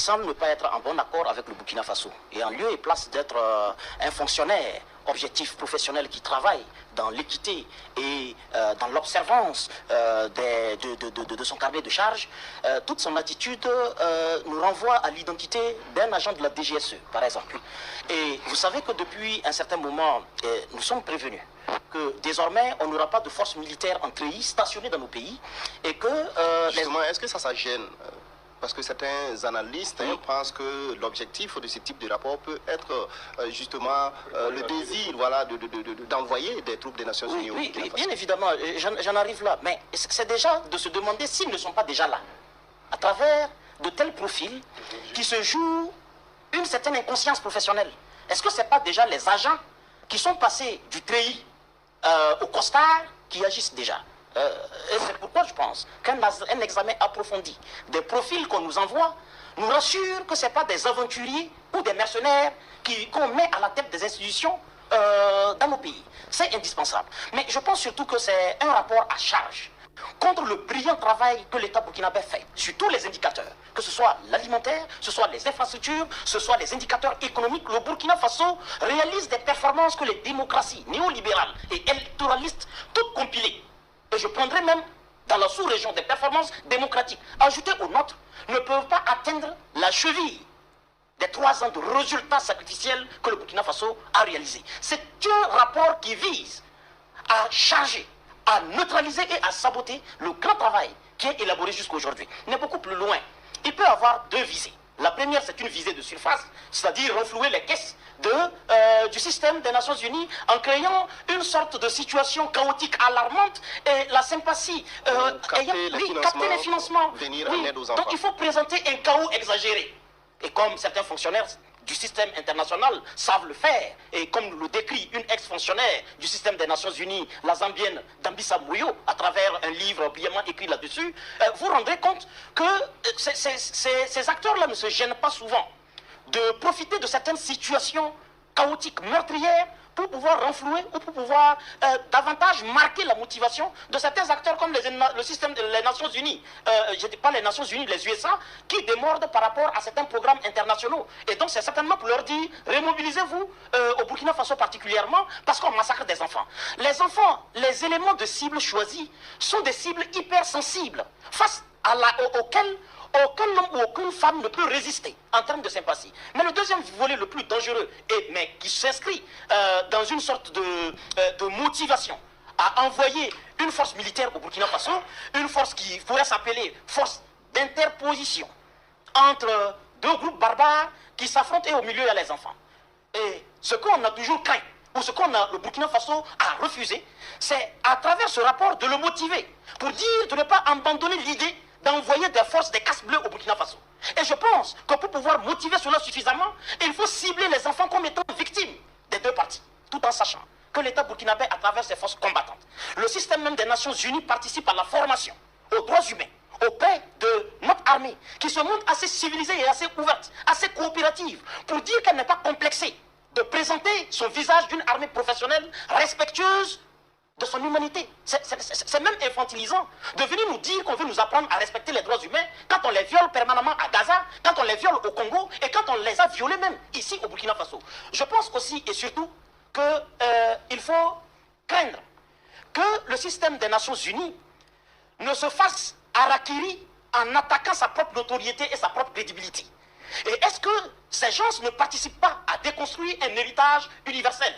semble ne pas être en bon accord avec le Burkina Faso. Et en lieu et place d'être un fonctionnaire objectif professionnel qui travaille dans l'équité et dans l'observance de son carnet de charges, toute son attitude nous renvoie à l'identité d'un agent de la DGSE, par exemple. Et vous savez que depuis un certain moment, nous sommes prévenus que désormais, on n'aura pas de forces militaires en treillis stationnées dans nos pays et que... Justement, est-ce que ça gêne? Parce que certains analystes pensent que l'objectif de ce type de rapport peut être justement le désir d'envoyer des troupes des Nations Unies. Oui, bien évidemment, j'en arrive là. Mais c'est déjà de se demander s'ils ne sont pas déjà là, à travers de tels profils qui se jouent une certaine inconscience professionnelle. Est-ce que ce n'est pas déjà les agents qui sont passés du treillis au costard qui agissent déjà? Et c'est pourquoi je pense qu'un examen approfondi des profils qu'on nous envoie nous rassure que ce n'est pas des aventuriers ou des mercenaires qu'on met à la tête des institutions dans nos pays. C'est indispensable. Mais je pense surtout que c'est un rapport à charge contre le brillant travail que l'État burkinabé fait sur tous les indicateurs, que ce soit l'alimentaire, ce soit les infrastructures, ce soit les indicateurs économiques. Le Burkina Faso réalise des performances que les démocraties néolibérales et électoralistes, toutes compilées, et je prendrai même dans la sous-région des performances démocratiques, ajoutées aux nôtres, ne peuvent pas atteindre la cheville des 3 ans de résultats sacrificiels que le Burkina Faso a réalisés. C'est un rapport qui vise à charger, à neutraliser et à saboter le grand travail qui est élaboré jusqu'à aujourd'hui. Mais beaucoup plus loin, il peut avoir 2 visées. La première, c'est une visée de surface, c'est-à-dire renflouer les caisses du système des Nations Unies en créant une sorte de situation chaotique alarmante et la sympathie, capter les financements. Venir en aide aux enfants. Donc il faut présenter un chaos exagéré. Et comme certains fonctionnaires du système international savent le faire, et comme le décrit une ex-fonctionnaire du système des Nations Unies, la Zambienne Dambisa Moyo, à travers un livre brillamment écrit là-dessus, vous rendrez compte que ces acteurs-là ne se gênent pas souvent de profiter de certaines situations chaotiques, meurtrières, pour pouvoir renflouer ou pour pouvoir davantage marquer la motivation de certains acteurs comme le système des Nations Unies. Je ne dis pas les Nations Unies, les USA, qui démordent par rapport à certains programmes internationaux. Et donc c'est certainement pour leur dire, remobilisez-vous au Burkina Faso particulièrement, parce qu'on massacre des enfants. Les enfants, les éléments de cible choisis sont des cibles hypersensibles, face auxquelles aucun homme ou aucune femme ne peut résister en termes de sympathie. Mais le deuxième volet le plus dangereux, mais qui s'inscrit dans une sorte de motivation à envoyer une force militaire au Burkina Faso, une force qui pourrait s'appeler force d'interposition entre 2 groupes barbares qui s'affrontent et au milieu il y a les enfants. Et ce qu'on a toujours craint, ou ce qu'on a le Burkina Faso a refusé, c'est à travers ce rapport de le motiver, pour dire de ne pas abandonner l'idée d'envoyer des forces, des casques bleus au Burkina Faso. Et je pense que pour pouvoir motiver cela suffisamment, il faut cibler les enfants comme étant victimes des 2 parties, tout en sachant que l'État burkinabé, à travers ses forces combattantes, le système même des Nations Unies participe à la formation aux droits humains auprès de notre armée, qui se montre assez civilisée et assez ouverte, assez coopérative, pour dire qu'elle n'est pas complexée de présenter son visage d'une armée professionnelle respectueuse de son humanité. C'est même infantilisant de venir nous dire qu'on veut nous apprendre à respecter les droits humains quand on les viole permanemment à Gaza, quand on les viole au Congo et quand on les a violés même ici au Burkina Faso. Je pense aussi et surtout qu'il faut craindre que le système des Nations Unies ne se fasse harakiri en attaquant sa propre notoriété et sa propre crédibilité. Et est-ce que ces gens ne participent pas à déconstruire un héritage universel,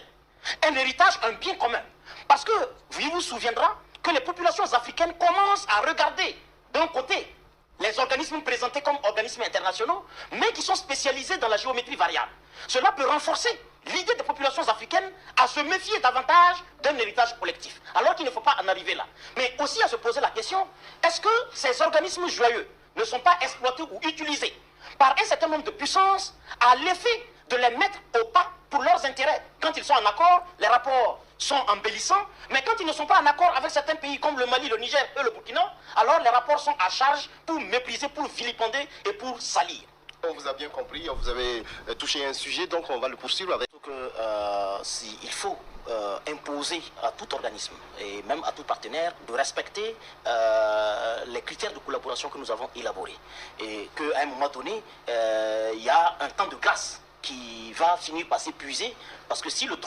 un héritage, un bien commun? Parce que, vous vous souviendra que les populations africaines commencent à regarder d'un côté les organismes présentés comme organismes internationaux, mais qui sont spécialisés dans la géométrie variable. Cela peut renforcer l'idée des populations africaines à se méfier davantage d'un héritage collectif, alors qu'il ne faut pas en arriver là. Mais aussi à se poser la question, est-ce que ces organismes joyeux ne sont pas exploités ou utilisés par un certain nombre de puissances à l'effet de les mettre au pas pour leurs intérêts? Quand ils sont en accord, les rapports sont embellissants, mais quand ils ne sont pas en accord avec certains pays comme le Mali, le Niger et le Burkina, alors les rapports sont à charge pour mépriser, pour vilipender et pour salir. On vous a bien compris, vous avez touché un sujet, donc on va le poursuivre avec... que il faut imposer à tout organisme et même à tout partenaire de respecter les critères de collaboration que nous avons élaborés. Et qu'à un moment donné, il y a un temps de grâce qui va finir par s'épuiser, parce que si un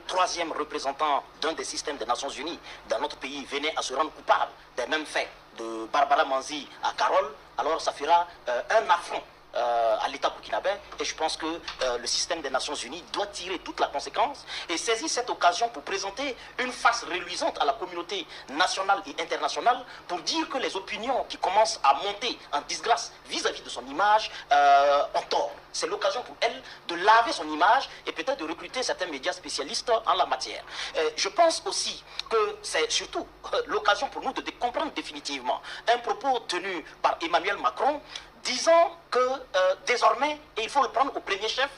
troisième représentant d'un des systèmes des Nations Unies dans notre pays venait à se rendre coupable des mêmes faits, de Barbara Manzi à Carole, alors ça fera un affront à l'État burkinabé, et je pense que le système des Nations Unies doit tirer toute la conséquence et saisir cette occasion pour présenter une face reluisante à la communauté nationale et internationale pour dire que les opinions qui commencent à monter en disgrâce vis-à-vis de son image ont tort. C'est l'occasion pour elle de laver son image et peut-être de recruter certains médias spécialistes en la matière. Je pense aussi que c'est surtout l'occasion pour nous de comprendre définitivement un propos tenu par Emmanuel Macron disant que désormais, et il faut le prendre au premier chef,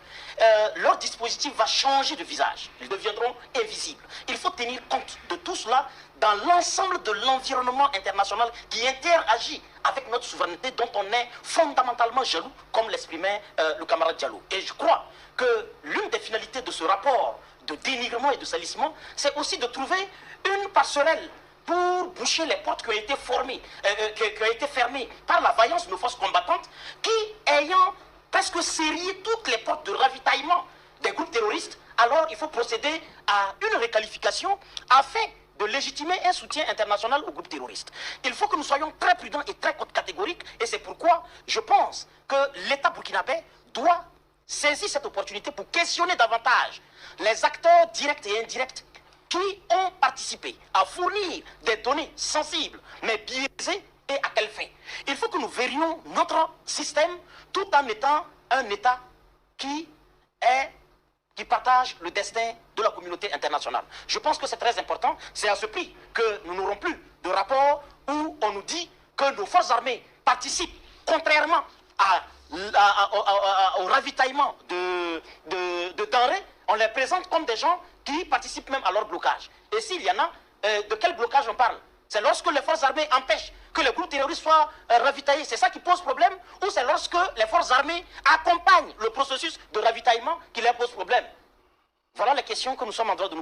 leur dispositif va changer de visage. Ils deviendront invisibles. Il faut tenir compte de tout cela dans l'ensemble de l'environnement international qui interagit avec notre souveraineté dont on est fondamentalement jaloux, comme l'exprimait le camarade Diallo. Et je crois que l'une des finalités de ce rapport de dénigrement et de salissement, c'est aussi de trouver une passerelle pour boucher les portes qui ont été fermées par la vaillance de nos forces combattantes qui, ayant presque serré toutes les portes de ravitaillement des groupes terroristes, alors il faut procéder à une requalification afin de légitimer un soutien international aux groupes terroristes. Il faut que nous soyons très prudents et très catégoriques, et c'est pourquoi je pense que l'État burkinabé doit saisir cette opportunité pour questionner davantage les acteurs directs et indirects qui ont participé à fournir des données sensibles, mais biaisées, et à quelle fin. Il faut que nous verrions notre système tout en étant un État qui partage le destin de la communauté internationale. Je pense que c'est très important. C'est à ce prix que nous n'aurons plus de rapport où on nous dit que nos forces armées participent, contrairement au ravitaillement de denrées, on les présente comme des gens qui participent même à leur blocage. Et s'il y en a, de quel blocage on parle? C'est lorsque les forces armées empêchent que les groupes terroristes soient ravitaillés. C'est ça qui pose problème? Ou c'est lorsque les forces armées accompagnent le processus de ravitaillement qui leur pose problème? Voilà les questions que nous sommes en droit de nous poser.